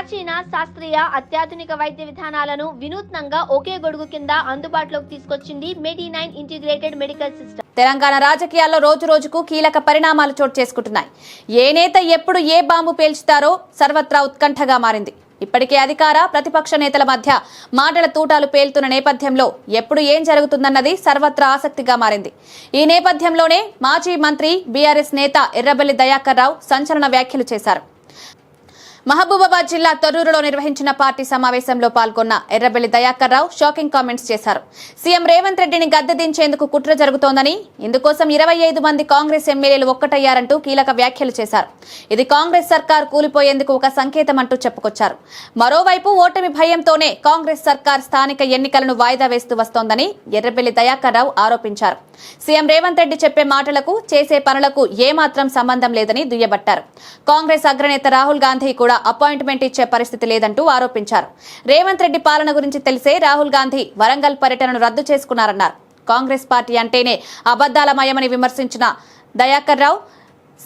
ప్రాచీన శాస్త్రీయ అత్యాధునిక వైద్య విధానాలను వినూత్నంగా ఒకే గొడుగు కింద అందుబాటులోకి తీసుకొచ్చింది మెడి9 ఇంటిగ్రేటెడ్ మెడికల్ సిస్టమ్. తెలంగాణ రాజకీయాల్లో రోజు రోజుకు కీలక పరిణామాలు చోటు చేసుకుంటున్నాయి. ఏ నేత ఎప్పుడు ఏ బాంబు పేల్చుతారో సర్వత్రా ఉత్కంఠగా మారింది. ఇప్పటికే అధికార ప్రతిపక్ష నేతల మధ్య మాటల తూటాలు పేలుతున్న నేపథ్యంలో ఎప్పుడు ఏం జరుగుతుందన్నది సర్వత్రా ఆసక్తిగా మారింది. ఈ నేపథ్యంలోనే మాజీ మంత్రి బీఆర్ఎస్ నేత ఎర్రబెల్లి దయాకర్ రావు సంచలన వ్యాఖ్యలు చేశారు. మహబూబాబాద్ జిల్లా తొర్రూరులో నిర్వహించిన పార్టీ సమావేశంలో పాల్గొన్న ఎర్రబెల్లి దయాకర్ రావు షాకింగ్ కామెంట్స్ చేశారు. సీఎం రేవంత్ రెడ్డిని గద్దె దించేందుకు కుట్ర జరుగుతోందని, ఇందుకోసం 25 మంది కాంగ్రెస్ ఎమ్మెల్యేలు ఒక్కటయ్యారంటూ కీలక వ్యాఖ్యలు చేశారు. ఇది కాంగ్రెస్ సర్కార్ కూలిపోయేందుకు ఒక సంకేతం అంటూ చెప్పుకొచ్చారు. మరోవైపు ఓటమి భయంతోనే కాంగ్రెస్ సర్కార్ స్థానిక ఎన్నికలను వాయిదా వేస్తూ వస్తోందని ఎర్రబెల్లి దయాకర్ రావు ఆరోపించారు. సీఎం రేవంత్ రెడ్డి చెప్పే మాటలకు చేసే పనులకు ఏమాత్రం సంబంధం లేదని దుయ్యబట్టారు. కాంగ్రెస్ అగ్రనేత రాహుల్ గాంధీ కూడా అపాయింట్మెంట్ ఇచ్చే పరిస్థితి లేదంటూ ఆరోపించారు. రేవంత్ రెడ్డి పాలన గురించి తెలిసే రాహుల్ గాంధీ వరంగల్ పర్యటనను రద్దు చేసుకున్నారన్నారు. కాంగ్రెస్ పార్టీ అంటేనే అబద్దాలమయమని విమర్శించిన దయాకర్ రావు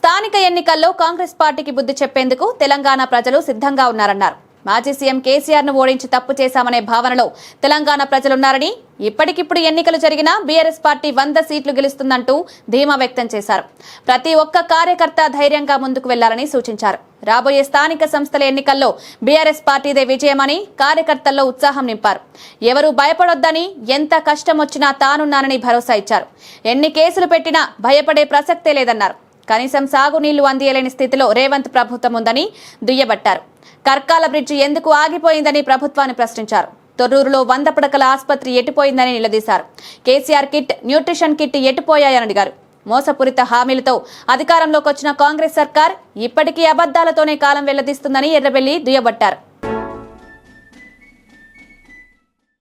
స్థానిక ఎన్నికల్లో కాంగ్రెస్ పార్టీకి బుద్ధి చెప్పేందుకు తెలంగాణ ప్రజలు సిద్ధంగా ఉన్నారన్నారు. మాజీ సీఎం కేసీఆర్ ను ఓడించి తప్పు చేశామనే భావనలో తెలంగాణ ప్రజలున్నారని, ఇప్పటికిప్పుడు ఎన్నికలు జరిగినా బీఆర్ఎస్ పార్టీ 100 సీట్లు గెలుస్తుందంటూ ధీమా వ్యక్తం చేశారు. ప్రతి ఒక్క కార్యకర్త ధైర్యంగా ముందుకు వెళ్లాలని సూచించారు. రాబోయే స్థానిక సంస్థల ఎన్నికల్లో బీఆర్ఎస్ పార్టీదే విజయమని కార్యకర్తల్లో ఉత్సాహం నింపారు. ఎవరూ భయపడొద్దని, ఎంత కష్టం వచ్చినా తానున్నానని భరోసా ఇచ్చారు. ఎన్ని కేసులు పెట్టినా భయపడే ప్రసక్తే లేదన్నారు. కనీసం సాగునీళ్లు అందియలేని స్థితిలో రేవంత్ ప్రభుత్వం ఉందని దుయ్యబట్టారు. కర్కాల బ్రిడ్జి ఎందుకు ఆగిపోయిందని ప్రభుత్వాన్ని ప్రశ్నించారు. తొర్రూరులో 100 పడకల ఆసుపత్రి ఎటుపోయిందని నిలదీశారు. కేసీఆర్ కిట్, న్యూట్రిషన్ కిట్ ఎటుపోయాయని అడిగారు. మోసపూరిత హామీలతో అధికారంలోకి వచ్చిన కాంగ్రెస్ సర్కార్ ఇప్పటికీ అబద్దాలతోనే కాలం వెళ్లదీస్తుందని ఎర్రబెల్లి దుయ్యబట్టారు.